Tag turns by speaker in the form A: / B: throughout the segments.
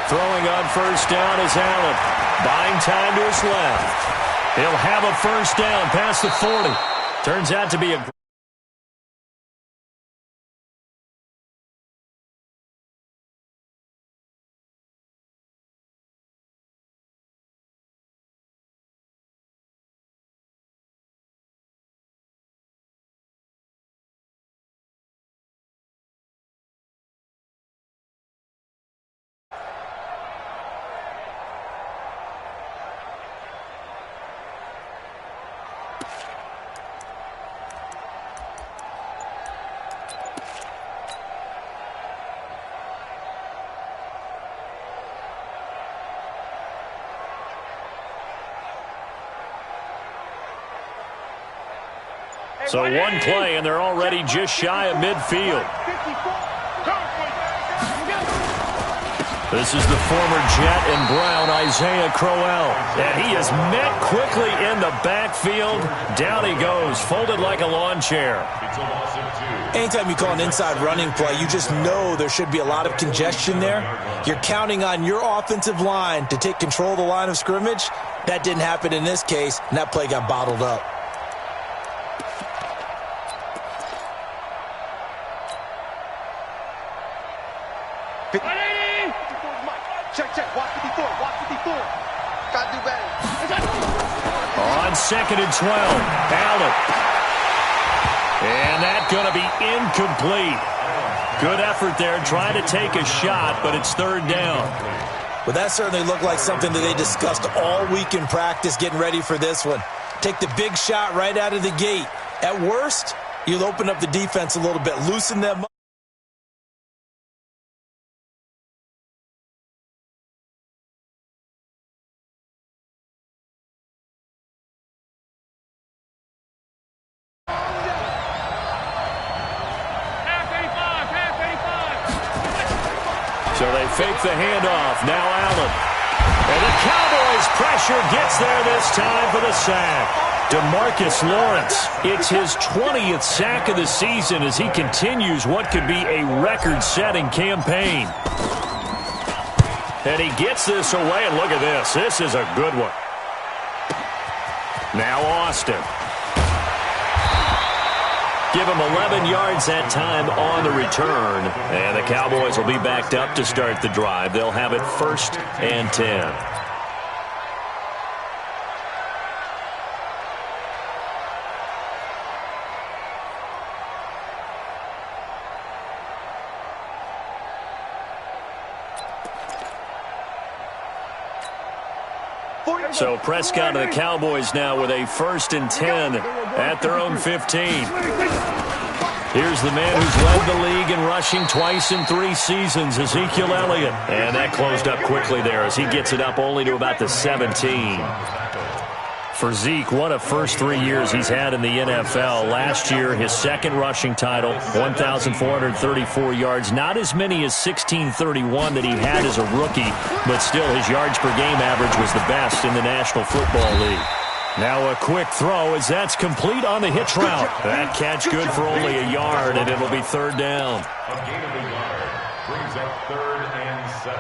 A: Throwing on first down is Allen. Buying time to his left. He'll have a first down past the 40. Turns out to be a So one play, and they're already just shy of midfield. This is the former Jet and Brown, Isaiah Crowell. And he is met quickly in the backfield. Down he goes, folded like a lawn chair.
B: Anytime you call an inside running play, you just know there should be a lot of congestion there. You're counting on your offensive line to take control of the line of scrimmage. That didn't happen in this case, and that play got bottled up.
C: Check. Watch 54. Gotta do better.
A: On 2nd and 12, Allen. And that's going to be incomplete. Good effort there, trying to take a shot, but it's 3rd down.
B: Well, that certainly looked like something that they discussed all week in practice getting ready for this one. Take the big shot right out of the gate. At worst, you'll open up the defense a little bit, loosen them up.
A: So they fake the handoff. Now Allen. And the Cowboys' pressure gets there this time for the sack. DeMarcus Lawrence, it's his 20th sack of the season as he continues what could be a record-setting campaign. And he gets this away, and look at this. This is a good one. Now Austin. Give him 11 yards that time on the return. And the Cowboys will be backed up to start the drive. They'll have it 1st and 10. So Prescott and the Cowboys now with a 1st and 10 at their own 15. Here's the man who's led the league in rushing twice in 3 seasons, Ezekiel Elliott. And that closed up quickly there as he gets it up only to about the 17. For Zeke, what a first 3 years he's had in the NFL. Last year, his 2nd rushing title, 1,434 yards. Not as many as 1,631 that he had as a rookie, but still his yards per game average was the best in the National Football League. Now a quick throw as that's complete on the hitch route. That catch good for only a yard, and it'll be 3rd down.
D: A gain of a yard brings up 3rd and 7.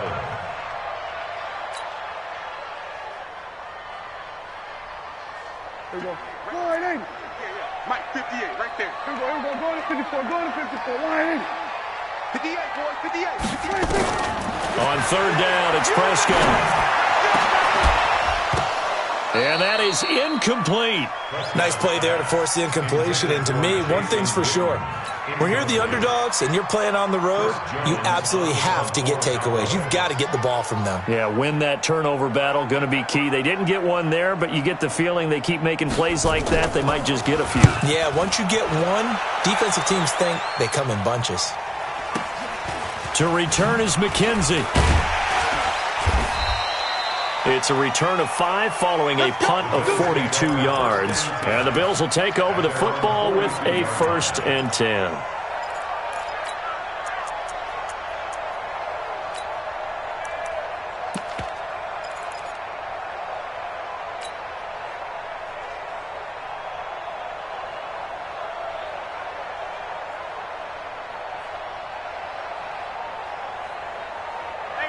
C: Here we go. Line in. Mike, 58, right there. Here we go. Go to 54. Go to 54. Line in. 58, boy. 58. 58.
A: On 3rd down, it's Prescott. And that is incomplete.
B: Nice play there to force the incompletion. And to me, one thing's for sure. When you're the underdogs and you're playing on the road, you absolutely have to get takeaways. You've got to get the ball from them.
A: Yeah, win that turnover battle, going to be key. They didn't get one there, but you get the feeling they keep making plays like that, they might just get a few.
B: Yeah, once you get one, defensive teams think they come in bunches.
A: To return is McKenzie. It's a return of 5 following a punt of 42 yards. And the Bills will take over the football with a 1st and 10.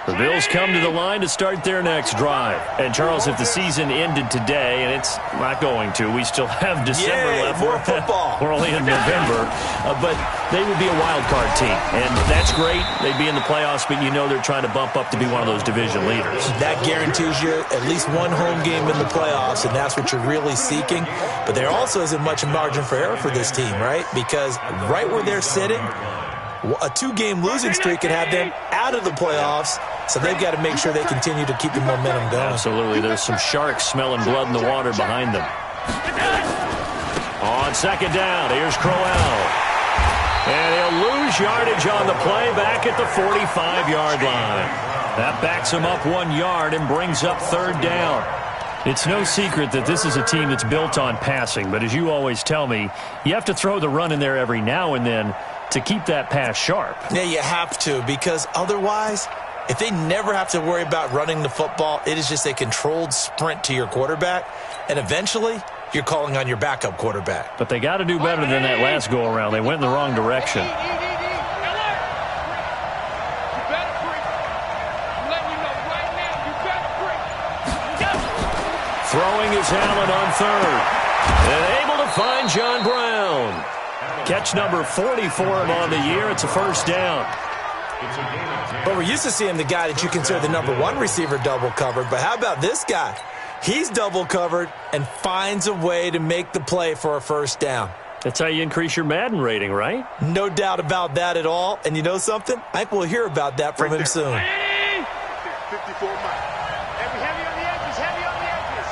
A: The Bills come to the line to start their next drive. And, Charles, if the season ended today, and it's not going to, we still have December left.
B: More football.
A: We're only in November. But they would be a wild card team. And that's great. They'd be in the playoffs, but you know they're trying to bump up to be one of those division leaders.
B: That guarantees you at least one home game in the playoffs, and that's what you're really seeking. But there also isn't much margin for error for this team, right? Because right where they're sitting, a 2-game losing streak could have them out of the playoffs, so they've got to make sure they continue to keep the momentum going.
A: Absolutely. There's some sharks smelling blood in the water behind them. On second down, here's Crowell. And he'll lose yardage on the play back at the 45-yard line. That backs him up 1 yard and brings up third down. It's no secret that this is a team that's built on passing, but as you always tell me, you have to throw the run in there every now and then to keep that pass sharp.
B: Yeah, you have to, because otherwise, if they never have to worry about running the football, it is just a controlled sprint to your quarterback, and eventually you're calling on your backup quarterback.
A: But they got to do better than that last go-around. They went in the wrong direction. Throwing is Allen on third. And able to find John Brown. Catch number 40 for him on the year. It's a first down.
B: But we're used to seeing the guy that you consider the #1 receiver double covered. But how about this guy? He's double covered and finds a way to make the play for a first down.
A: That's how you increase your Madden rating, right?
B: No doubt about that at all. And you know something? I think we'll hear about that from him soon.
C: 54 miles. Heavy on the edges, heavy on the edges.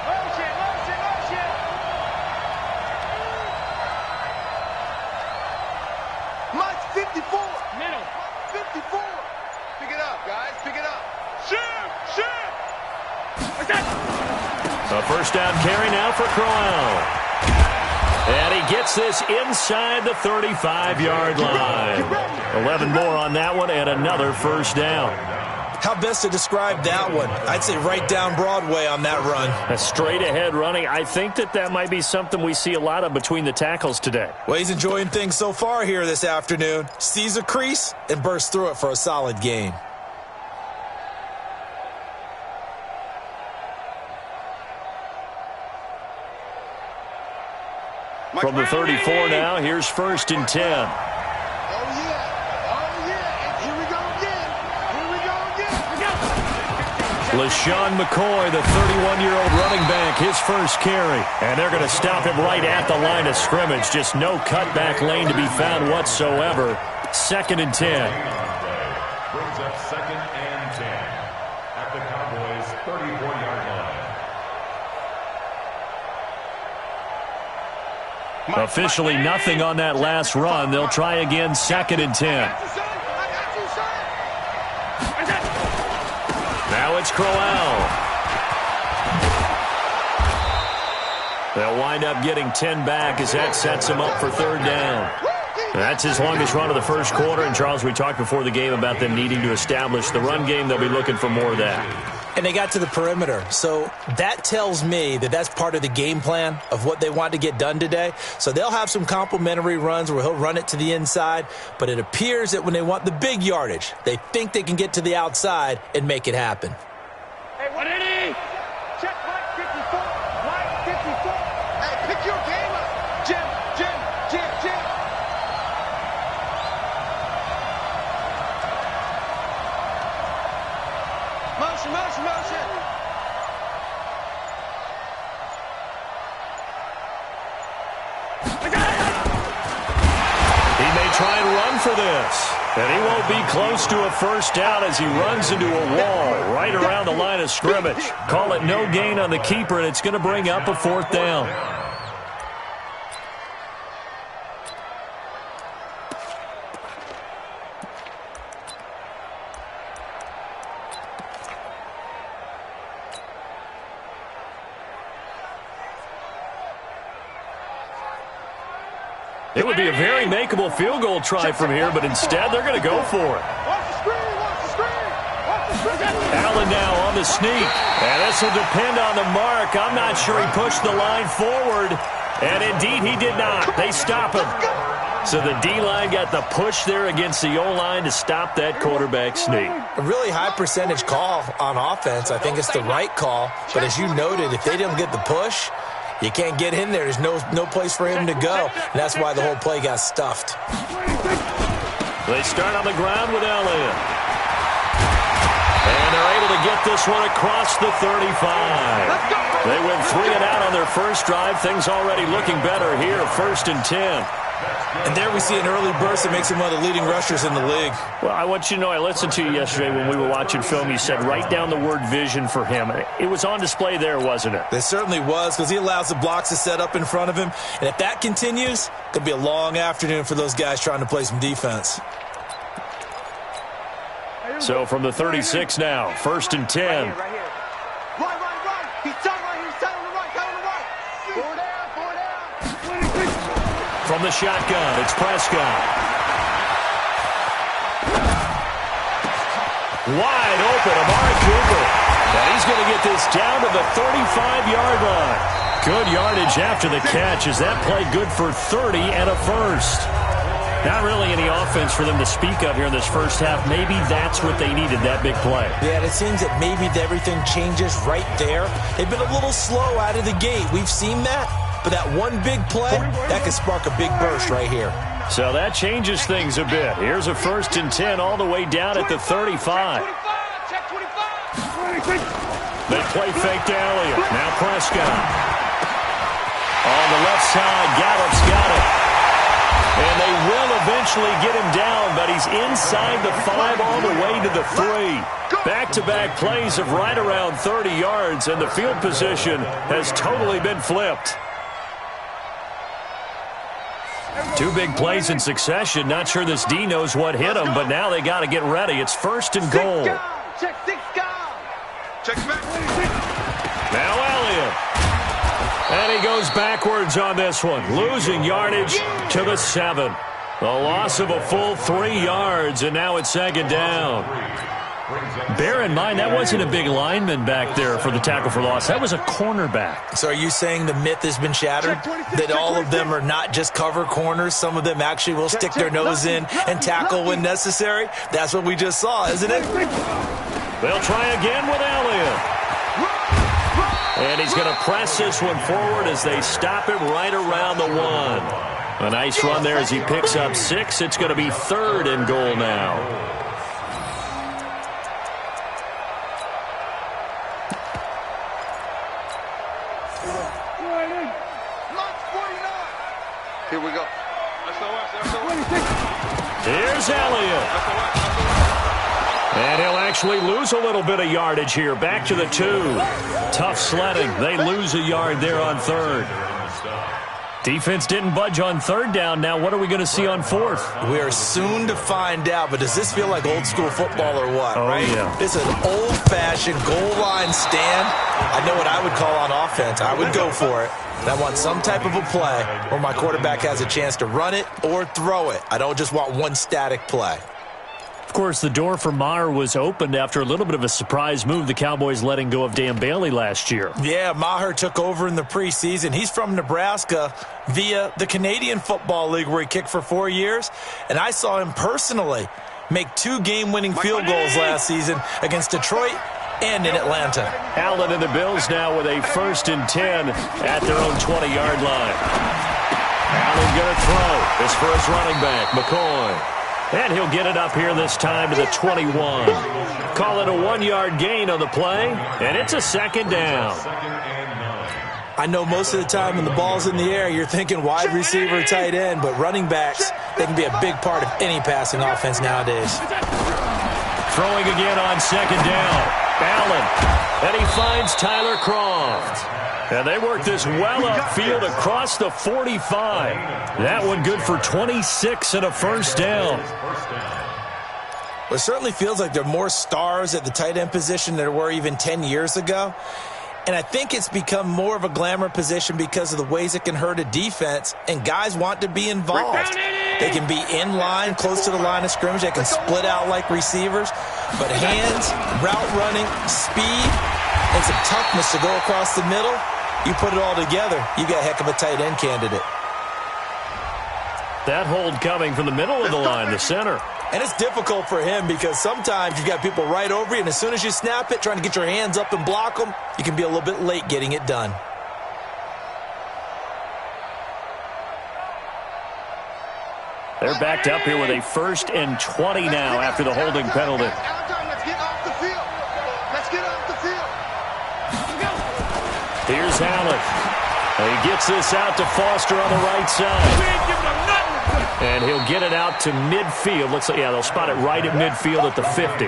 C: Motion, motion, motion. Mike's 54. Middle. 54. Pick it up, guys. Pick it up. Shoot, shoot.
A: A first down carry now for Crowell. And he gets this inside the 35-yard line. 11 more on that one and another first down.
B: How best to describe that one? I'd say right down Broadway on that run.
A: A straight-ahead running. I think that might be something we see a lot of between the tackles today.
B: Well, he's enjoying things so far here this afternoon. Sees a crease and bursts through it for a solid gain.
A: From the 34 now, here's 1st and 10.
C: Oh, yeah. Oh, yeah. And here we go again. Here we go again.
A: LaShawn McCoy, the 31-year-old running back, his first carry. And they're going to stop him right at the line of scrimmage. Just no cutback lane to be found whatsoever. 2nd and 10.
D: Brings up 2nd and 10 at the Cowboys' 34-yard line.
A: Officially nothing on that last run. They'll try again, 2nd and 10. Now it's Crowell. They'll wind up getting 10 back as that sets him up for third down. That's his longest run of the first quarter. And, Charles, we talked before the game about them needing to establish the run game. They'll be looking for more of that.
B: And they got to the perimeter. So that tells me that that's part of the game plan of what they want to get done today. So they'll have some complimentary runs where he'll run it to the inside. But it appears that when they want the big yardage, they think they can get to the outside and make it happen.
C: Hey, what did he? Check Mike 54. Mike 54. Hey, pick your game up. Jim. Motion.
A: He may try and run for this. And he won't be close to a first down as he runs into a wall right around the line of scrimmage. Call it no gain on the keeper, and it's going to bring up a 4th down. It would be a very makeable field goal try from here, but instead they're going to go for it.
C: Watch the screen.
A: Allen now on the sneak. And this will depend on the mark. I'm not sure he pushed the line forward. And indeed he did not. They stop him. So the D-line got the push there against the O-line to stop that quarterback sneak.
B: A really high percentage call on offense. I think it's the right call. But as you noted, if they didn't get the push, you can't get in there. There's no place for him to go. And that's why the whole play got stuffed.
A: They start on the ground with Elliott. And they're able to get this one across the 35. They went 3 and out on their first drive. Things already looking better here. 1st and 10.
B: And there we see an early burst that makes him one of the leading rushers in the league.
A: Well, I want you to know, I listened to you yesterday when we were watching film. You said write down the word vision for him. It was on display there, wasn't it?
B: It certainly was, because he allows the blocks to set up in front of him. And if that continues, it could be a long afternoon for those guys trying to play some defense.
A: So from the 36 now, 1st and 10.
C: Right here. Right. He's tight right here. He's tight on the right. Tight on the right. Four down.
A: From the shotgun, it's Prescott. Wide open, Amari Cooper. And he's going to get this down to the 35-yard line. Good yardage after the catch. Is that play good for 30 and a first? Not really any offense for them to speak of here in this first half. Maybe that's what they needed, that big play.
B: Yeah, it seems that maybe everything changes right there. They've been a little slow out of the gate. We've seen that. But that one big play, that could spark a big burst right here.
A: So that changes things a bit. Here's a 1st and 10 all the way down at the 35.
C: Check 25.
A: They play fake to Elliott. Now Prescott. On the left side, Gallup's got it. And they will eventually get him down, but he's inside the 5 all the way to the 3. Back-to-back plays of right around 30 yards, and the field position has totally been flipped. 2 big plays in succession. Not sure this D knows what hit him, but now they got to get ready. It's 1st and goal.
C: Check 6 guys. Check back.
A: Now Elliott. And he goes backwards on this one, losing yardage to the 7. The loss of a full 3 yards, and now it's 2nd down. Bear in mind, that wasn't a big lineman back there for the tackle for loss. That was a cornerback.
B: So are you saying the myth has been shattered? That all of them are not just cover corners? Some of them actually will stick their nose in and tackle when necessary? That's what we just saw, isn't it?
A: They'll try again with Elliott. And he's going to press this one forward as they stop him right around the 1. A nice run there as he picks up 6. It's going to be 3rd and goal now.
C: Here we go.
A: Here's Elliott. And he'll actually lose a little bit of yardage here. Back to the 2. Tough sledding. They lose a yard there on 3rd. Defense didn't budge on 3rd down. Now what are we going to see on 4th?
B: We are soon to find out, but does this feel like old school football or what, right?
A: Yeah.
B: It's an old-fashioned goal line stand. I know what I would call on offense. I would go for it. And I want some type of a play where my quarterback has a chance to run it or throw it. I don't just want one static play.
A: Of course, the door for Maher was opened after a little bit of a surprise move, the Cowboys letting go of Dan Bailey last year.
B: Yeah, Maher took over in the preseason. He's from Nebraska via the Canadian Football League where he kicked for 4 years. And I saw him personally make 2 game-winning field goals last season against Detroit and in Atlanta.
A: Allen and the Bills now with a 1st and 10 at their own 20-yard line. Allen going to throw. This for his running back, McCoy. And he'll get it up here this time to the 21. Call it a 1-yard gain on the play, and it's a 2nd down.
B: I know most of the time when the ball's in the air, you're thinking wide receiver, tight end, but running backs, they can be a big part of any passing offense nowadays.
A: Throwing again on 2nd down. Allen, and he finds Tyler Croft. And they work this well upfield across the 45. That one good for 26 and a 1st down.
B: Well, it certainly feels like there are more stars at the tight end position than there were even 10 years ago. And I think it's become more of a glamour position because of the ways it can hurt a defense, and guys want to be involved. They can be in line, close to the line of scrimmage. They can split out like receivers. But hands, route running, speed, and some toughness to go across the middle, you put it all together, you got a heck of a tight end candidate.
A: That hold coming from the middle of the line, the center.
B: And it's difficult for him because sometimes you've got people right over you, and as soon as you snap it, trying to get your hands up and block them, you can be a little bit late getting it done.
A: They're backed up here with a 1st and 20 now after the holding penalty.
C: Let's get off the field. Let's get off the field.
A: Here's Allen. He gets this out to Foster on the right side. And he'll get it out to midfield. Looks like, yeah, they'll spot it right at midfield at the 50.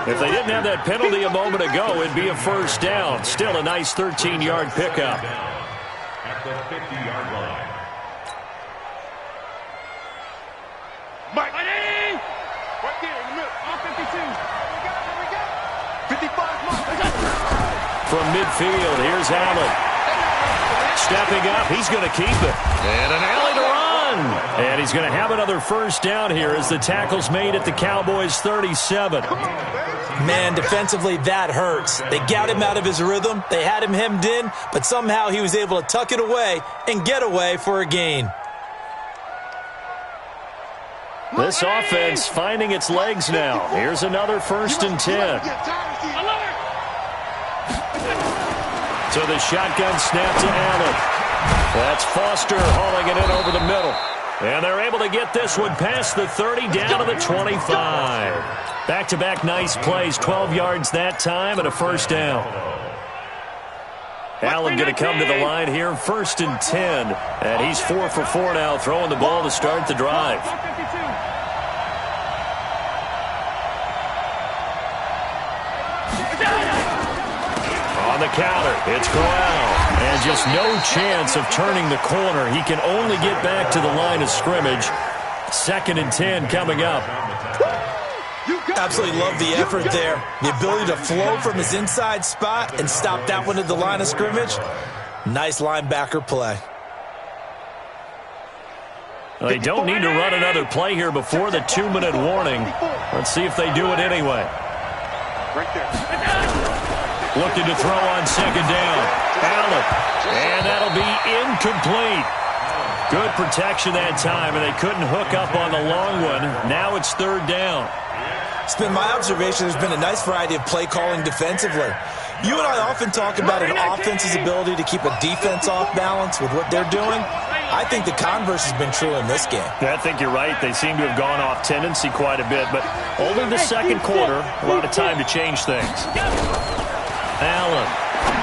A: If they didn't have that penalty a moment ago, it'd be a 1st down. Still a nice 13-yard pickup.
D: At the 50-yard line.
C: Mike. Right there in the middle. On 52. We got 55.
A: From midfield, here's Allen. Stepping up, he's going to keep it. And an alley to run. And he's going to have another 1st down here as the tackle's made at the Cowboys' 37.
B: Man, defensively, that hurts. They got him out of his rhythm. They had him hemmed in, but somehow he was able to tuck it away and get away for a gain.
A: This offense finding its legs now. Here's another 1st and 10. So the shotgun snap to Allen. That's Foster hauling it in over the middle. And they're able to get this one past the 30 down to the 25. Back-to-back nice plays, 12 yards that time and a 1st down. Allen going to come to the line here, 1st and 10. And he's 4 for 4 now, throwing the ball to start the drive. On the counter, it's Corral. And just no chance of turning the corner. He can only get back to the line of scrimmage. 2nd and 10 coming up.
B: Absolutely love the effort there. The ability to flow from his inside spot and stop that one at the line of scrimmage. Nice linebacker play.
A: They don't need to run another play here before the 2-minute warning. Let's see if they do it anyway.
C: Right there.
A: Looking to throw on 2nd down. Allen. And that'll be incomplete. Good protection that time, and they couldn't hook up on the long one. Now it's 3rd down.
B: It's been my observation there's been a nice variety of play calling defensively. You and I often talk about an offense's ability to keep a defense off balance with what they're doing. I think the converse has been true in this game.
A: I think you're right. They seem to have gone off tendency quite a bit, but only the 2nd quarter, a lot of time to change things. Allen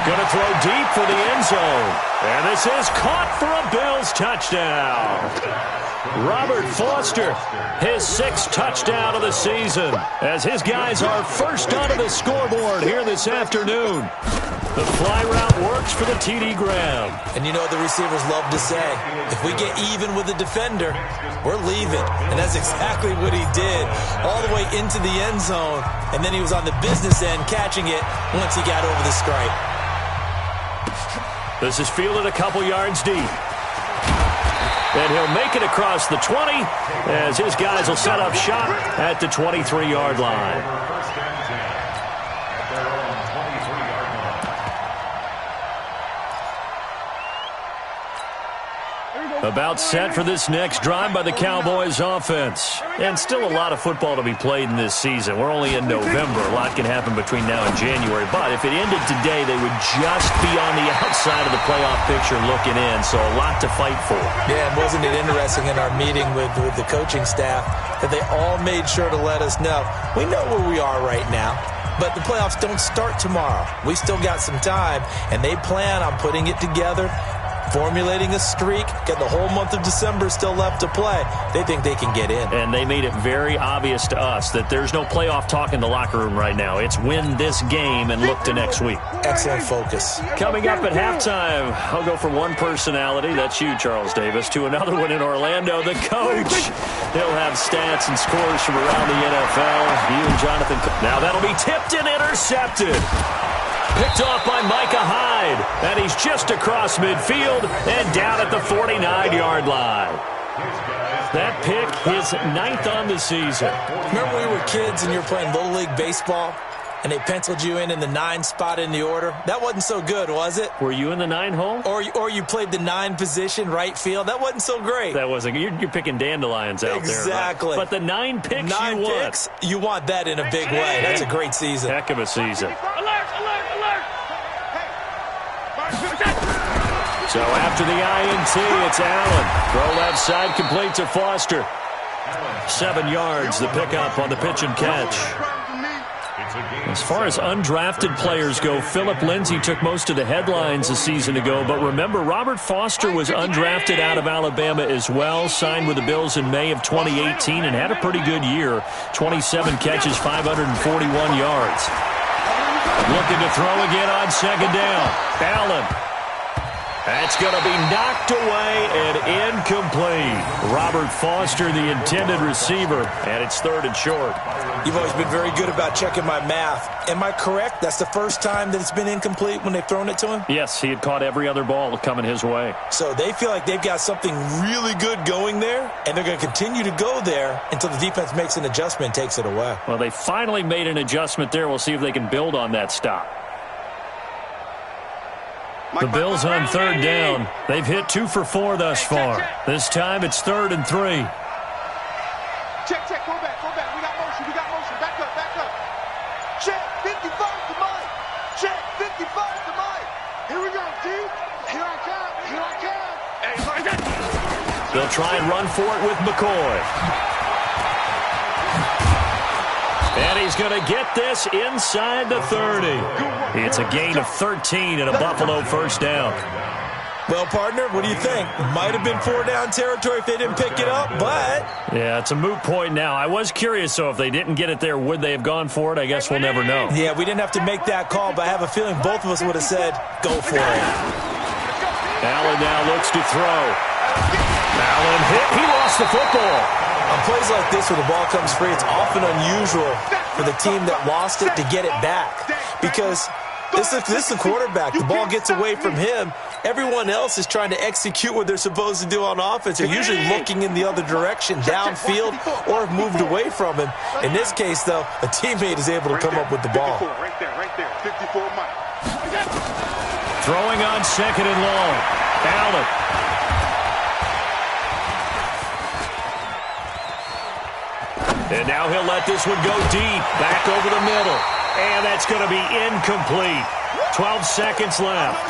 A: going to throw deep for the end zone. And this is caught for a Bills touchdown. Robert Foster, his 6th touchdown of the season, as his guys are first onto the scoreboard here this afternoon. The fly route works for the TD Graham.
B: And you know what the receivers love to say? If we get even with the defender, we're leaving. And that's exactly what he did, all the way into the end zone. And then he was on the business end catching it once he got over the stripe.
A: This is fielded a couple yards deep. And he'll make it across the 20 as his guys will set up shop at the 23-yard line. About set for this next drive by the Cowboys offense. And still a lot of football to be played in this season. We're only in November. A lot can happen between now and January. But if it ended today, they would just be on the outside of the playoff picture looking in. So a lot to fight for.
B: Yeah, and wasn't it interesting in our meeting with the coaching staff that they all made sure to let us know, we know where we are right now. But the playoffs don't start tomorrow. We still got some time, and they plan on putting it together, formulating a streak, got the whole month of December still left to play. They think they can get in.
A: And they made it very obvious to us that there's no playoff talk in the locker room right now. It's win this game and look to next week.
B: Excellent focus.
A: Coming up at halftime, I'll go from one personality, that's you, Charles Davis, to another one in Orlando, the coach. He'll have stats and scores from around the NFL. You and Jonathan. Now that'll be tipped and intercepted. Picked off by Micah Hyde. And he's just across midfield and down at the 49-yard line. That pick is 9th on the season.
B: Remember when we were kids and you were playing Little League Baseball? and they penciled you in the 9 spot in the order. That wasn't so good, was it?
A: Were you in the 9 hole?
B: Or you played the 9 position, right field. That wasn't so great.
A: That wasn't. You're picking dandelions out there.
B: Exactly.
A: Right? But the 9 picks
B: 9
A: you want.
B: picks, you want that in a big way. That's a great season.
A: Heck of a season.
C: Alert, alert, alert.
A: So after the INT, it's Allen. Throw left side, complete to Foster. 7 yards, the pickup on the pitch and catch. As far as undrafted players go, Philip Lindsay took most of the headlines a season ago. But remember, Robert Foster was undrafted out of Alabama as well, signed with the Bills in May of 2018 and had a pretty good year. 27 catches, 541 yards. Looking to throw again on second down. Allen. That's going to be knocked away and incomplete. Robert Foster, the intended receiver, and it's 3rd and short.
B: You've always been very good about checking my math. Am I correct? That's the first time that it's been incomplete when they've thrown it to him?
A: Yes, he had caught every other ball coming his way.
B: So they feel like they've got something really good going there, and they're going to continue to go there until the defense makes an adjustment and takes it away.
A: Well, they finally made an adjustment there. We'll see if they can build on that stop. The Bills on 3rd down. They've hit 2 for 4 thus far. This time it's 3rd and 3.
C: Check, go back. We got motion. Back up. Check, 55 to Mike. Check, 55 to Mike. Here we go, D. Here I come.
A: They'll try and run for it with McCoy. And he's going to get this inside the 30. It's a gain of 13 and a Buffalo first down.
B: Well, partner, what do you think? Might have been 4-down territory if they didn't pick it up, but...
A: Yeah, it's a moot point now. I was curious, so if they didn't get it there, would they have gone for it? I guess we'll never know.
B: Yeah, we didn't have to make that call, but I have a feeling both of us would have said, go for it.
A: Allen now looks to throw. Allen hit. He lost the football.
B: On plays like this where the ball comes free, it's often unusual for the team that lost it to get it back. Because this is the quarterback. The ball gets away from him. Everyone else is trying to execute what they're supposed to do on offense. They're usually looking in the other direction, downfield, or have moved away from him. In this case, though, a teammate is able to come up with the ball.
C: Right there. 54 Mike.
A: Throwing on 2nd and long. Allen. And now he'll let this one go deep, back over the middle. And that's going to be incomplete. 12 seconds left.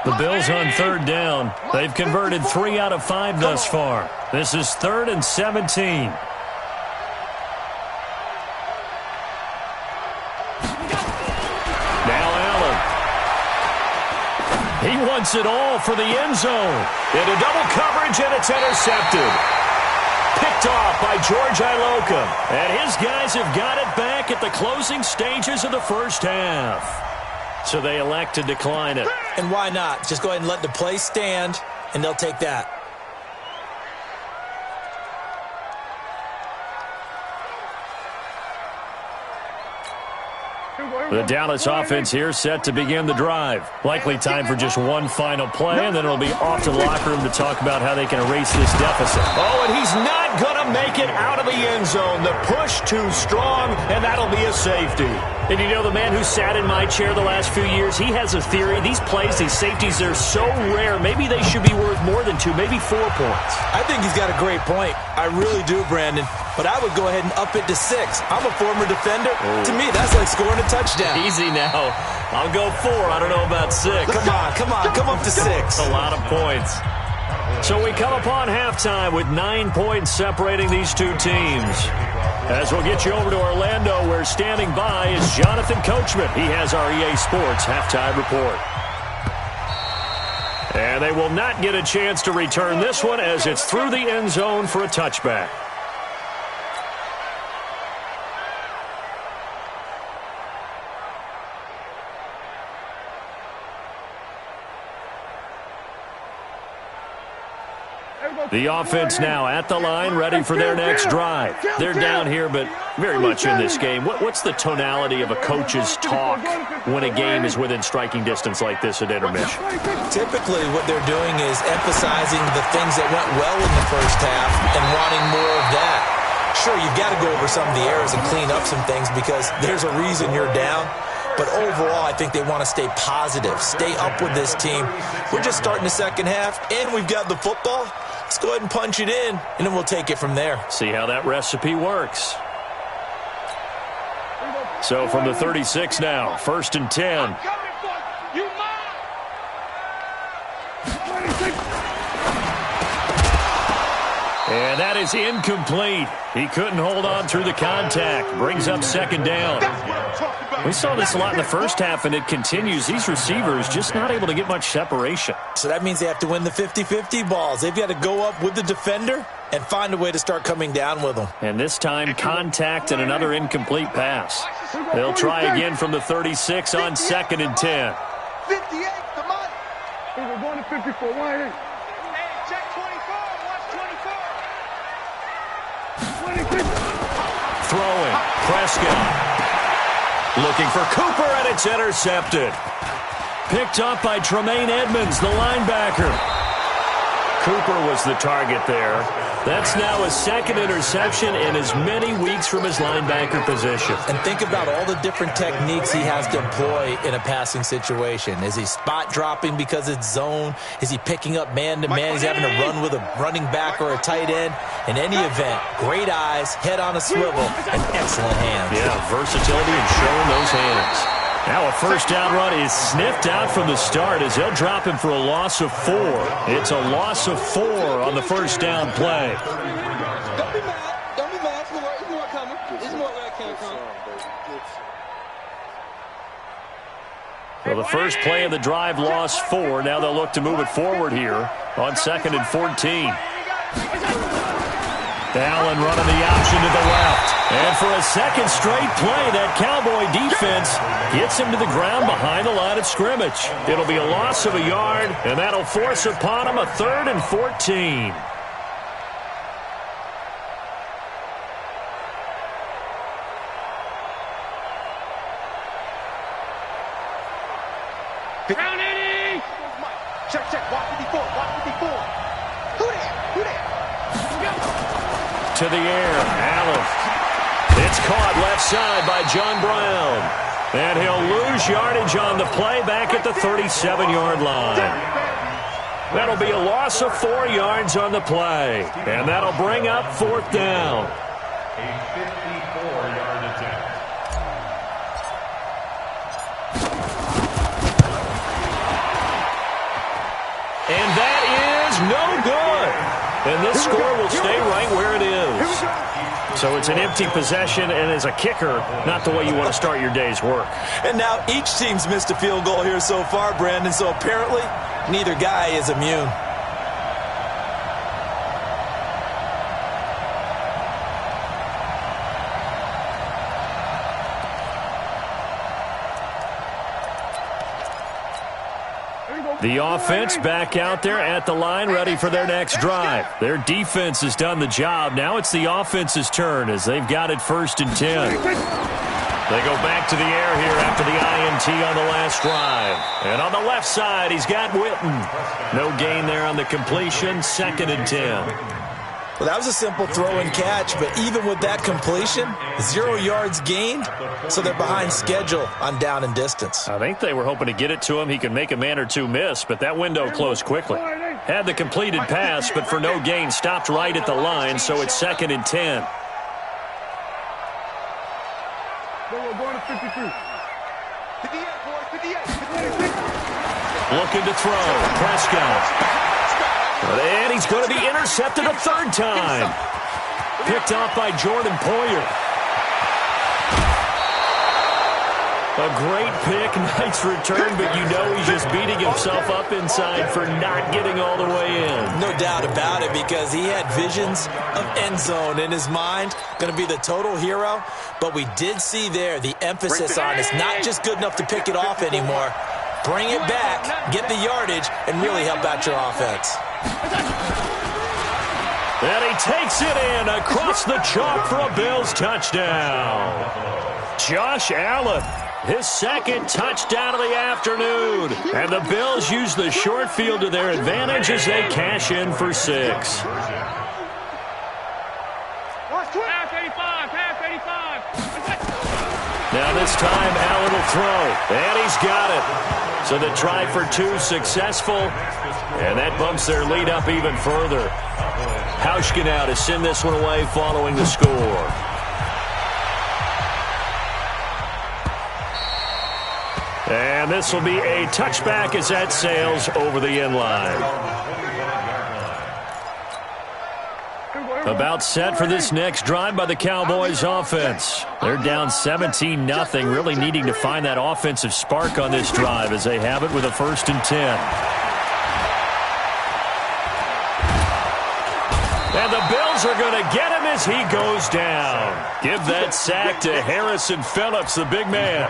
A: The Bills on 3rd down. They've converted 3 out of 5 thus far. This is 3rd and 17. He wants it all for the end zone. Into double coverage, and it's intercepted. Picked off by George Iloka. And his guys have got it back at the closing stages of the first half. So they elect to decline it.
B: And why not? Just go ahead and let the play stand, and they'll take that.
A: The Dallas offense here set to begin the drive. Likely time for just one final play, and then it'll be off to the locker room to talk about how they can erase this deficit. Oh, and he's not going to make it out of the end zone. The push too strong, and that'll be a safety. And you know, the man who sat in my chair the last few years, he has a theory. These plays, these safeties, they're so rare. Maybe they should be worth more than 2, maybe 4 points.
B: I think he's got a great point. I really do, Brandon. But I would go ahead and up it to 6. I'm a former defender. Oh. To me, that's like scoring a touchdown.
A: Easy now. I'll go 4. I don't know about 6.
B: Come on. Come up to 6.
A: A lot of points. So we come upon halftime with 9 points separating these two teams. As we'll get you over to Orlando, where standing by is Jonathan Coachman. He has our EA Sports halftime report. And they will not get a chance to return this one as it's through the end zone for a touchback. The offense now at the line, ready for their next drive. They're down here, but very much in this game. What's the tonality of a coach's talk when a game is within striking distance like this at intermission?
B: Typically, what they're doing is emphasizing the things that went well in the first half and wanting more of that. Sure, you've got to go over some of the errors and clean up some things because there's a reason you're down. But overall, I think they want to stay positive, stay up with this team. We're just starting the second half, and we've got the football. Let's go ahead and punch it in, and then we'll take it from there.
A: See how that recipe works. So from the 36 now, 1st and 10. And that is incomplete. He couldn't hold on through the contact. Brings up 2nd down. We saw this a lot in the first half, and it continues. These receivers just not able to get much separation.
B: So that means they have to win the 50-50 balls. They've got to go up with the defender and find a way to start coming down with them.
A: And this time, contact and another incomplete pass. They'll try again from the 36 on 2nd and 10.
C: 58, the money. We're going to 54. Hey, check 24. Watch 24.
A: Throwing. Prescott. Looking for Cooper, and it's intercepted. Picked up by Tremaine Edmonds, the linebacker. Cooper was the target there. That's now his 2nd interception in as many weeks from his linebacker position.
B: And think about all the different techniques he has to employ in a passing situation. Is he spot dropping because it's zone? Is he picking up man-to-man? He's having to run with a running back or a tight end. In any event, great eyes, head on a swivel, and excellent hands.
A: Yeah, versatility and showing those hands. Now a 1st down run is sniffed out from the start as they'll drop him for a loss of 4. It's a loss of 4 on the 1st down play.
C: Don't be mad. Don't be mad. It's more coming. It's more where I came from.
A: Well, the first play of the drive lost 4. Now they'll look to move it forward here on 2nd and 14. Allen running the option to the left. And for a 2nd straight play, that Cowboy defense gets him to the ground behind the line of scrimmage. It'll be a loss of a yard, and that'll force upon him a 3rd and 14.
C: Round 80. Check. Watch 54. Watch 54. Who there?
A: To the air, Allen. It's caught left side by John Brown. And he'll lose yardage on the play back at the 37-yard line. That'll be a loss of 4 yards on the play. And that'll bring up 4th down.
D: A 54-yard attempt.
A: And that is no good. And this score will stay right where it is. So it's an empty possession, and as a kicker, not the way you want to start your day's work.
B: And now each team's missed a field goal here so far, Brandon, so apparently neither guy is immune.
A: The offense back out there at the line, ready for their next drive. Their defense has done the job. Now it's the offense's turn as they've got it 1st and 10. They go back to the air here after the INT on the last drive. And on the left side, he's got Witten. No gain there on the completion, 2nd and 10.
B: Well, that was a simple throw and catch, but even with that completion, 0 yards gained, so they're behind schedule on down and distance.
A: I think they were hoping to get it to him. He could make a man or two miss, but that window closed quickly. Had the completed pass, but for no gain, stopped right at the line, so it's 2nd and 10.
C: We're going to 53. 58, boys, 58.
A: Looking to throw. Prescott. And he's going to be intercepted a 3rd time. Picked off by Jordan Poyer. A great pick, nice return, but you know he's just beating himself up inside for not getting all the way in.
B: No doubt about it, because he had visions of end zone in his mind. Going to be the total hero. But we did see there the emphasis on it's not just good enough to pick it off anymore. Bring it back, get the yardage, and really help out your offense.
A: And he takes it in across the chalk for a Bills touchdown. Josh Allen, his second touchdown of the afternoon. And the Bills use the short field to their advantage as they cash in for 6. Now this time, Allen will throw, and he's got it. So the try for 2 successful, and that bumps their lead up even further. Hauschka now to send this one away following the score. And this will be a touchback as that sails over the end line. About set for this next drive by the Cowboys offense. They're down 17-0, really needing to find that offensive spark on this drive as they have it with a 1st and 10. And the Bills are going to get him as he goes down. Give that sack to Harrison Phillips, the big man.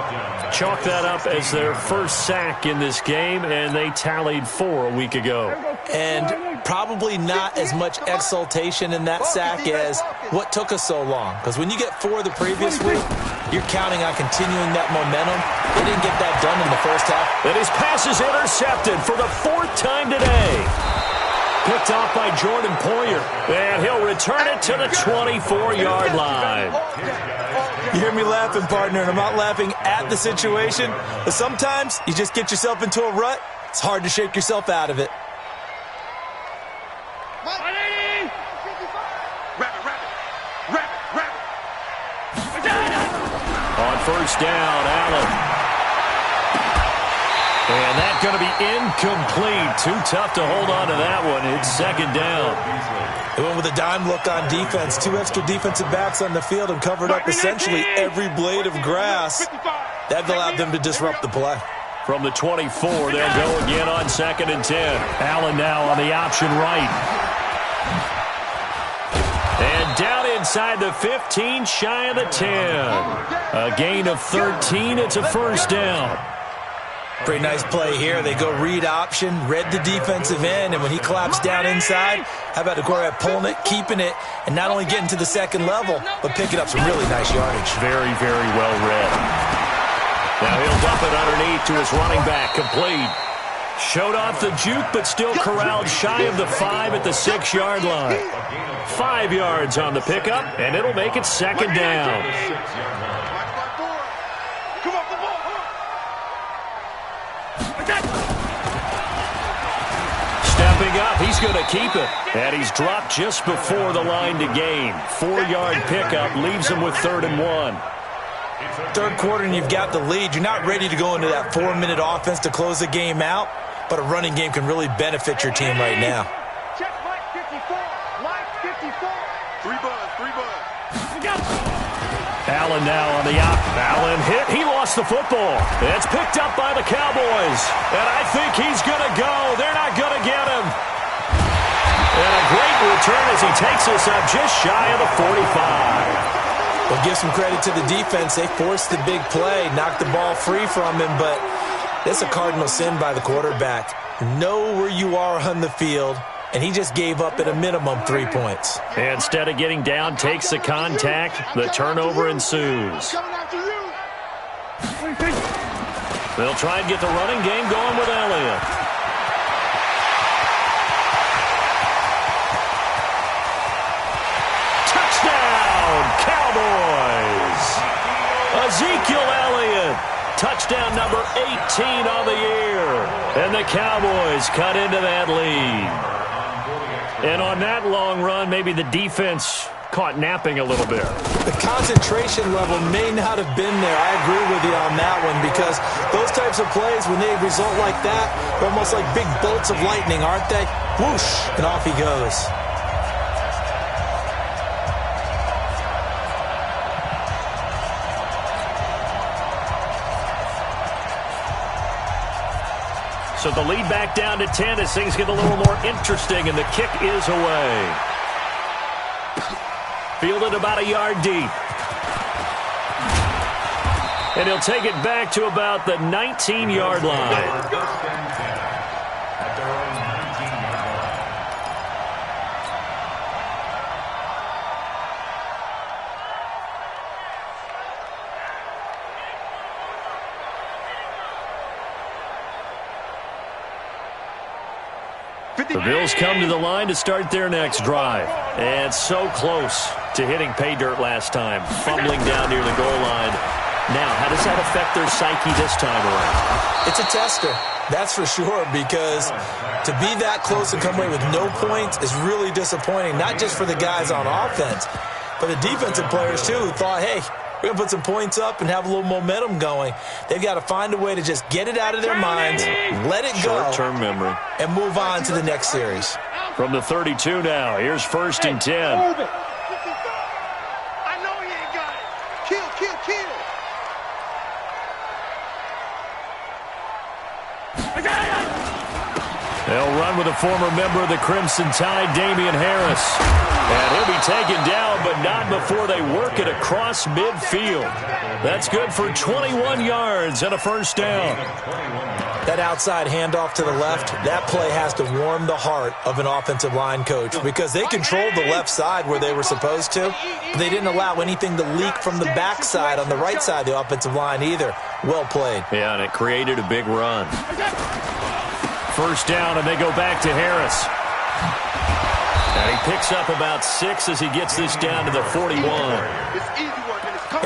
A: Chalk that up as their first sack in this game, and they tallied 4 a week ago.
B: And probably not as much exultation in that sack as what took us so long. Because when you get 4 the previous week, you're counting on continuing that momentum. They didn't get that done in the first half.
A: And his pass is intercepted for the 4th time today. Picked off by Jordan Poyer. And he'll return it to the 24-yard line.
B: You hear me laughing, partner, and I'm not laughing at the situation. But sometimes you just get yourself into a rut. It's hard to shake yourself out of it.
A: On 1st down, Allen. And that's going to be incomplete. Too tough to hold on to that one. It's 2nd down.
B: They went with a dime look on defense. 2 extra defensive backs on the field and covered up essentially every blade of grass. That allowed them to disrupt the play.
A: From the 24, they'll go again on 2nd and 10. Allen now on the option right. And down inside the 15, shy of the 10. A gain of 13. It's a 1st down.
B: Pretty nice play here. They go read option, read the defensive end, and when he claps down inside, how about the quarterback pulling it, keeping it, and not only getting to the 2nd level, but picking up some really nice yardage.
A: Very, very well read. Now he'll dump it underneath to his running back, complete. Showed off the juke, but still corralled shy of the 5 at the 6-yard line. 5 yards on the pickup, and it'll make it 2nd down. Stepping up, he's going to keep it. And he's dropped just before the line to gain. 4-yard pickup leaves him with 3rd and 1.
B: 3rd quarter and you've got the lead. You're not ready to go into that 4-minute offense to close the game out, but a running game can really benefit your team right now.
C: Check Mike 54. Mike 54. 3 buzz.
A: Allen now on the out. Allen hit. He lost the football. It's picked up by the Cowboys. And I think he's going to go. They're not going to get him. And a great return as he takes us up just shy of the 45.
B: Well, give some credit to the defense. They forced the big play, knocked the ball free from him, but that's a cardinal sin by the quarterback. Know where you are on the field, and he just gave up at a minimum 3 points.
A: Instead of getting down, takes the contact. The turnover ensues. They'll try and get the running game going with Elliott. Touchdown, Cowboys! Ezekiel Elliott, touchdown number 18 on the year. And the Cowboys cut into that lead. And on that long run, maybe the defense caught napping a little bit.
B: The concentration level may not have been there. I agree with you on that one, because those types of plays, when they result like that, they're almost like big bolts of lightning, aren't they? Whoosh, and off he goes.
A: So the lead back down to 10 as things get a little more interesting, and the kick is away. Fielded about a yard deep. And he'll take it back to about the 19-yard line. The Bills come to the line to start their next drive. And so close to hitting pay dirt last time, fumbling down near the goal line. Now, how does that affect their psyche this time around?
B: It's a tester, that's for sure, because to be that close and come away with no points is really disappointing, not just for the guys on offense, but the defensive players, too, who thought, hey, we're going to put some points up and have a little momentum going. They've got to find a way to just get it out of their minds, let it go,
A: short-term memory,
B: and move on to the next series.
A: From the 32 now, here's 1st and 10.
C: I know he ain't got it. Kill, kill, kill.
A: They'll run with a former member of the Crimson Tide, Damian Harris. And he'll be taken down, but not before they work it across midfield. That's good for 21 yards and a 1st down.
B: That outside handoff to the left, that play has to warm the heart of an offensive line coach because they controlled the left side where they were supposed to, but they didn't allow anything to leak from the backside on the right side of the offensive line either. Well played.
A: Yeah, and it created a big run. 1st down, and they go back to Harris. And he picks up about 6 as he gets this down to the 41.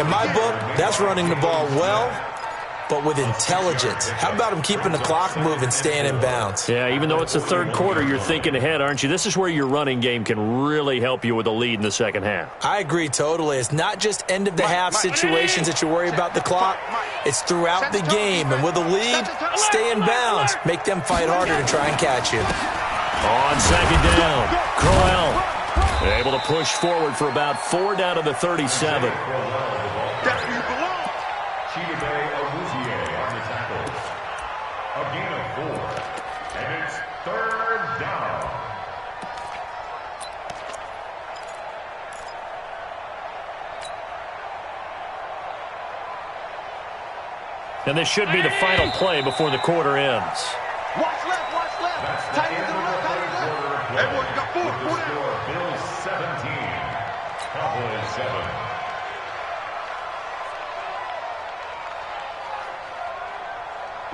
B: In my book, that's running the ball well, but with intelligence. How about him keeping the clock moving, staying in bounds?
A: Yeah, even though it's the 3rd quarter, you're thinking ahead, aren't you? This is where your running game can really help you with a lead in the 2nd half.
B: I agree totally. It's not just end-of-the-half situations that you worry about the clock. It's throughout the game. And with a lead, stay in bounds. Make them fight harder to try and catch you.
A: On 2nd down, Crowell able to push forward for about 4 down to the 37. And this should be the final play before the quarter ends.
C: Watch left, watch left. Tight end to the left, tight end to the left. Everyone, you got 4 down.
D: Bills 17, Cowboys 7.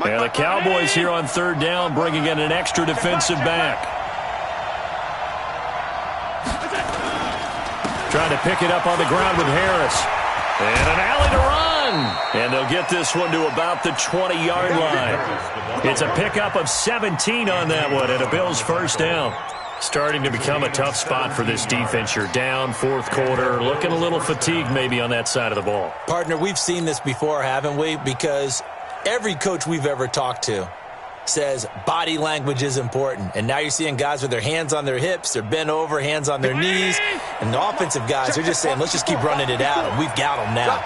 A: Yeah, the Cowboys here on 3rd down, bringing in an extra defensive back. Trying to pick it up on the ground with Harris. And an alley to run. And they'll get this one to about the 20-yard line. It's a pickup of 17 on that one and a Bills 1st down. Starting to become a tough spot for this defense. You're down 4th quarter, looking a little fatigued maybe on that side of the ball.
B: Partner, we've seen this before, haven't we? Because every coach we've ever talked to says body language is important. And now you're seeing guys with their hands on their hips, they're bent over, hands on their knees. And the offensive guys, they're just saying, let's just keep running it at them. We've got them now.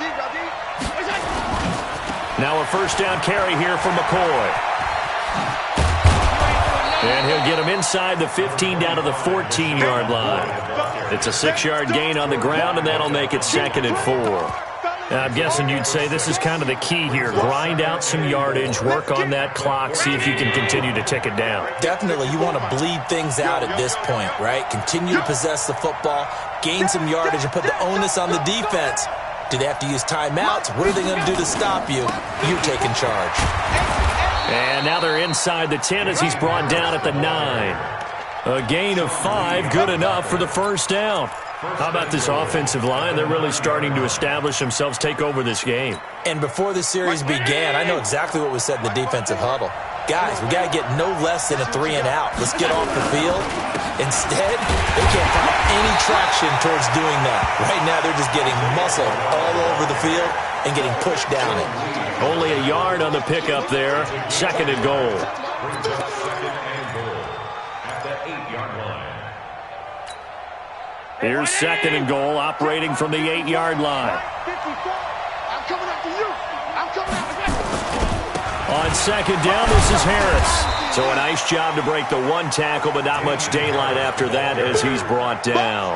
A: Now a 1st down carry here for McCoy. And he'll get him inside the 15 down to the 14-yard line. It's a 6-yard gain on the ground, and that'll make it 2nd and 4. I'm guessing you'd say this is kind of the key here. Grind out some yardage, work on that clock, see if you can continue to tick it down.
B: Definitely. You want to bleed things out at this point, right? Continue to possess the football, gain some yardage, and put the onus on the defense. Do they have to use timeouts? What are they going to do to stop you? You're taking charge.
A: And now they're inside the 10 as he's brought down at the 9. A gain of 5, good enough for the 1st down. How about this offensive line? They're really starting to establish themselves, take over this game.
B: And before the series began, I know exactly what was said in the defensive huddle. Guys, we got to get no less than a 3 and out. Let's get off the field. Instead, they can't find any traction towards doing that. Right now, they're just getting muscled all over the field and getting pushed down it.
A: Only a yard on the pickup there. 2nd and goal. Here's 2nd and goal, operating from the 8-yard line.
C: I'm coming after you. I'm coming after you.
A: On 2nd down, this is Harris. So a nice job to break the 1 tackle, but not much daylight after that as he's brought down.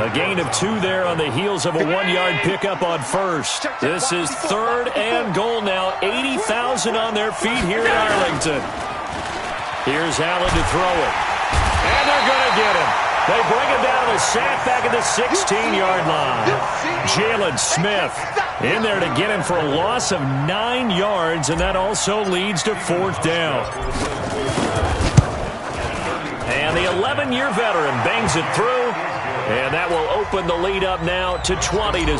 A: A gain of 2 there on the heels of a 1-yard pickup on 1st. This is 3rd and goal now. 80,000 on their feet here in Arlington. Here's Allen to throw it. And they're going to get him. They bring him down to sack back at the 16-yard line. Jalen Smith in there to get him for a loss of 9 yards, and that also leads to 4th down. And the 11-year veteran bangs it through, and that will open the lead up now to 20-7.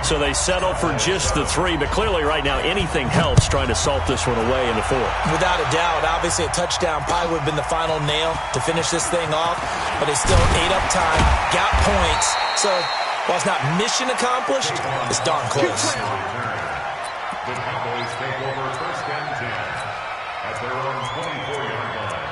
A: So they settle for just the 3, but clearly right now anything helps trying to salt this one away in the 4th.
B: Without a doubt, obviously a touchdown probably would have been the final nail to finish this thing off, but they still ate up time, got points. So while it's not mission accomplished, it's darn close.
D: The Cowboys take over 1st and 10 at their own 24-yard line.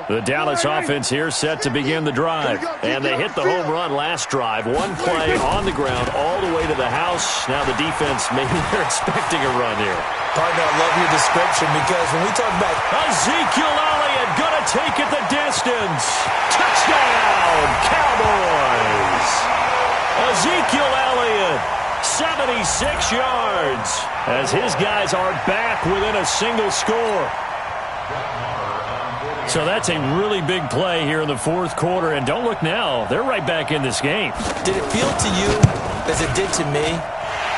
A: The Dallas offense here set to begin the drive. And they hit the home run last drive. One play on the ground all the way to the house. Now the defense, maybe they're expecting a run here.
B: Partner, I love your description because when we talk about
A: Ezekiel Elliott going to take it the distance. Touchdown, Cowboys. Ezekiel Elliott, 76 yards, as his guys are back within a single score. So that's a really big play here in the 4th quarter. And don't look now, they're right back in this game.
B: Did it feel to you, as it did to me,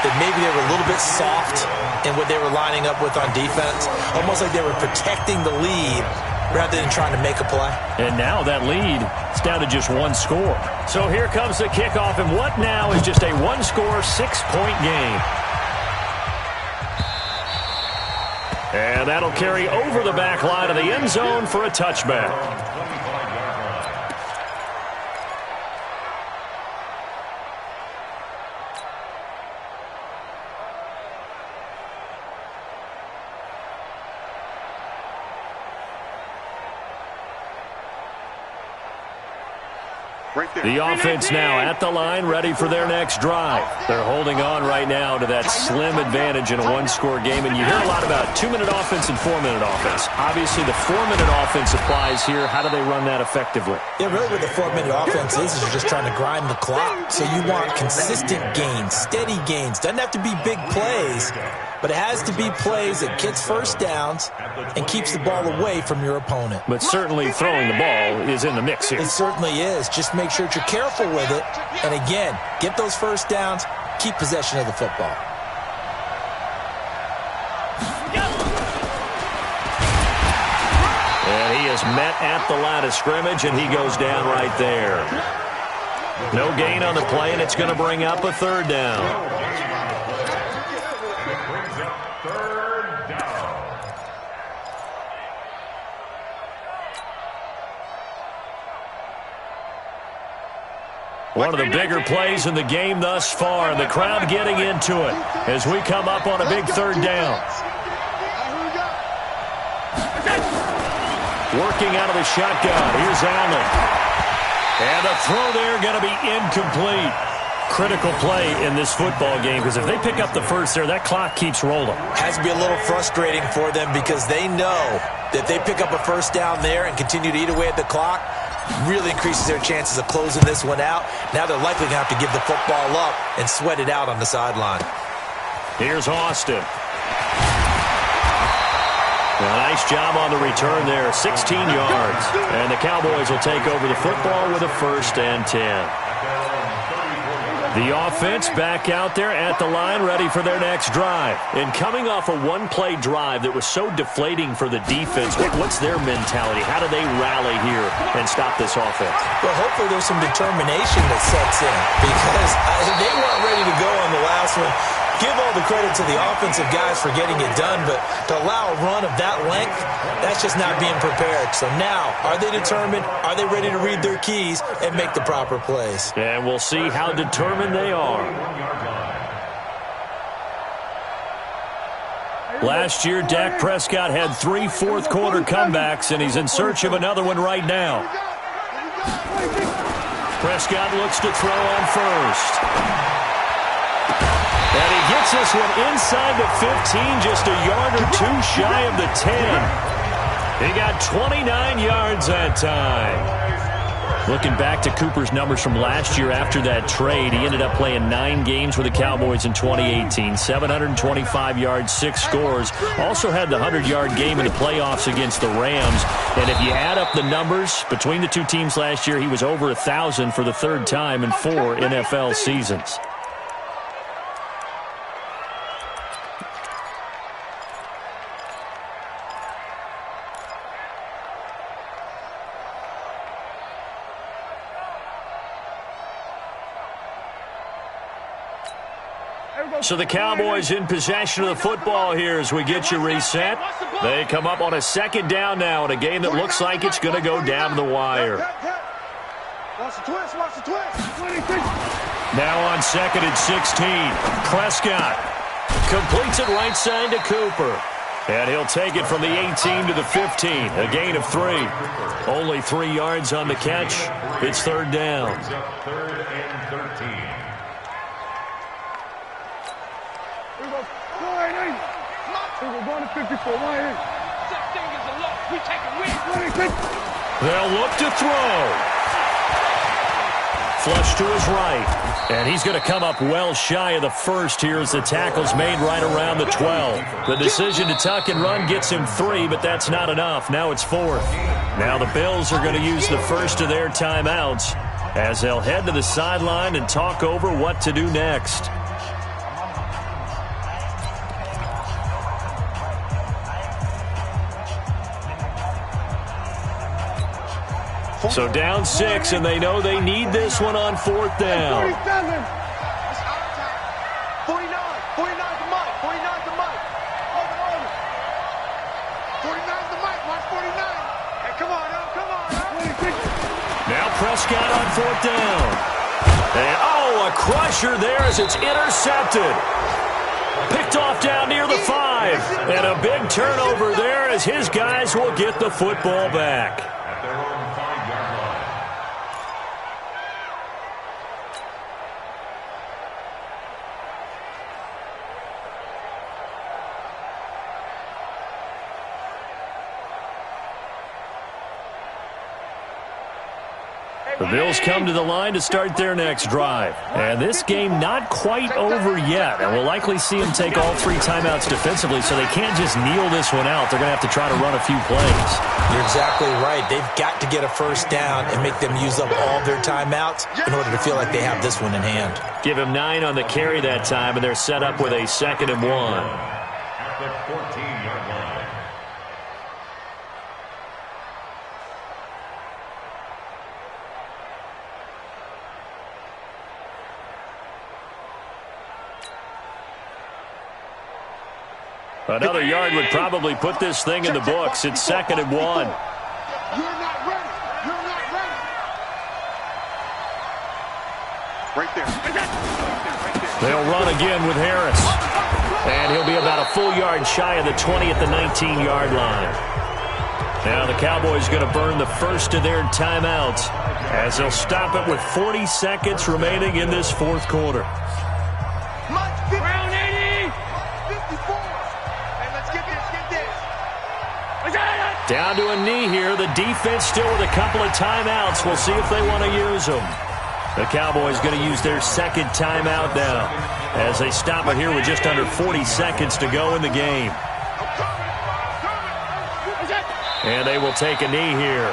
B: that maybe they were a little bit soft in what they were lining up with on defense? Almost like they were protecting the lead rather than trying to make a play.
A: And now that lead is down to just 1 score. So here comes the kickoff, and what now is just a 1-score, 6-point game. And that'll carry over the back line of the end zone for a touchback. The offense now at the line, ready for their next drive. They're holding on right now to that slim advantage in a 1-score game. And you hear a lot about 2-minute offense and 4-minute offense. Obviously, the 4-minute offense applies here. How do they run that effectively?
B: Yeah, really what the 4-minute offense is you're just trying to grind the clock. So you want consistent gains, steady gains. Doesn't have to be big plays, but it has to be plays that gets first downs and keeps the ball away from your opponent.
A: But certainly throwing the ball is in the mix here.
B: It certainly is. Just make sure that you're careful with it. And again, get those first downs, keep possession of the football.
A: And he is met at the line of scrimmage, and he goes down right there. No gain on the play, and it's going to bring up a 3rd down. One of the bigger plays in the game thus far, and the crowd getting into it as we come up on a big 3rd down. Working out of the shotgun. Here's Allen. And the throw there going to be incomplete. Critical play in this football game, because if they pick up the first there, that clock keeps rolling.
B: Has to be a little frustrating for them because they know that they pick up a first down there and continue to eat away at the clock, really increases their chances of closing this one out. Now they're likely going to have to give the football up and sweat it out on the sideline.
A: Here's Austin. A nice job on the return there, 16 yards. And the Cowboys will take over the football with a 1st and 10. The offense back out there at the line, ready for their next drive. And coming off a 1-play drive that was so deflating for the defense, what's their mentality? How do they rally here and stop this offense?
B: Well, hopefully there's some determination that sets in because they weren't ready to go on the last one. Give all the credit to the offensive guys for getting it done, but to allow a run of that length, that's just not being prepared. So now, are they determined? Are they ready to read their keys and make the proper plays?
A: And we'll see how determined they are. Last year, Dak Prescott had 3 fourth-quarter comebacks, and he's in search of another one right now. Prescott looks to throw on first. And he gets this one inside the 15, just a yard or 2 shy of the 10. He got 29 yards that time. Looking back to Cooper's numbers from last year after that trade, he ended up playing 9 games with the Cowboys in 2018. 725 yards, 6 scores. Also had the 100-yard game in the playoffs against the Rams. And if you add up the numbers between the two teams last year, he was over 1,000 for the 3rd time in 4 NFL seasons. So the Cowboys in possession of the football here as we get you reset. They come up on a 2nd down now in a game that looks like it's going to go down the wire. Now on 2nd and 16. Prescott completes it right side to Cooper. And he'll take it from the 18 to the 15. A gain of 3. Only 3 yards on the catch. It's 3rd down.
D: 3rd and 13.
A: They'll look to throw. Flush to his right. And he's going to come up well shy of the 1st here as the tackle's made right around the 12. The decision to tuck and run gets him 3, but that's not enough. Now it's 4th. Now the Bills are going to use the first of their timeouts as they'll head to the sideline and talk over what to do next. So down 6, and they know they need this one on 4th down.
C: 49 to Mike. 49 to Mike. Over. 49 to Mike. Watch 49. Hey, come on,
A: Now Prescott on 4th down. And, a crusher there as it's intercepted. Picked off down near the 5. And a big turnover there as his guys will get the football back.
D: At their own 5-yard line.
A: The Bills come to the line to start their next drive. And this game not quite over yet. And we'll likely see them take all 3 timeouts defensively, so they can't just kneel this one out. They're going to have to try to run a few plays.
B: You're exactly right. They've got to get a 1st down and make them use up all their timeouts in order to feel like they have this one in hand.
A: Give him 9 on the carry that time, and they're set up with a 2nd and 1.
D: At the 14-yard line.
A: Another yard would probably put this thing in the books. It's 2nd and 1.
C: You're not ready. Right there.
A: They'll run again with Harris. And he'll be about a full yard shy of the 20 at the 19-yard line. Now the Cowboys going to burn the first of their timeouts as they'll stop it with 40 seconds remaining in this 4th quarter.
C: Round 80. 54. Hey, let's get this.
A: Down to a knee here. The defense still with a couple of timeouts. We'll see if they want to use them. The Cowboys going to use their 2nd timeout now as they stop it here with just under 40 seconds to go in the game. And they will take a knee here.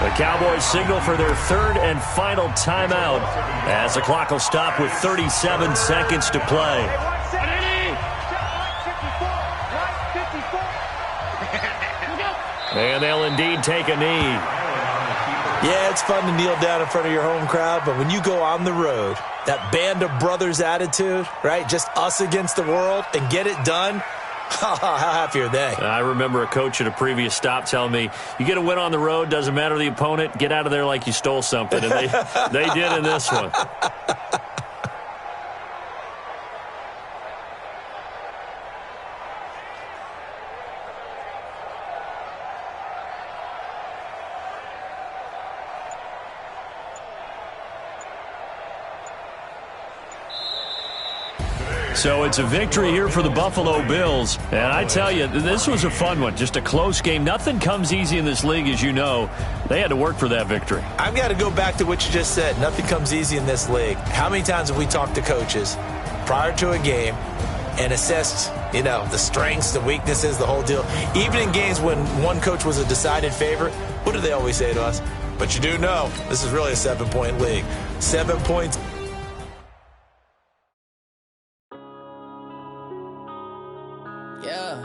A: The Cowboys signal for their 3rd and final timeout as the clock will stop with 37 seconds to play. And they'll indeed take a knee.
B: Yeah, it's fun to kneel down in front of your home crowd, but when you go on the road, that band of brothers attitude, right? Just us against the world and get it done. How happy are they?
A: I remember a coach at a previous stop telling me, you get a win on the road, doesn't matter the opponent, get out of there like you stole something. And they did in this one. So it's a victory here for the Buffalo Bills. And I tell you, this was a fun one, just a close game. Nothing comes easy in this league, as you know. They had to work for that victory.
B: I've got to go back to what you just said. Nothing comes easy in this league. How many times have we talked to coaches prior to a game and assessed, the strengths, the weaknesses, the whole deal? Even in games when one coach was a decided favorite, what do they always say to us? But you do know this is really a 7-point league. 7 points.
E: Yeah.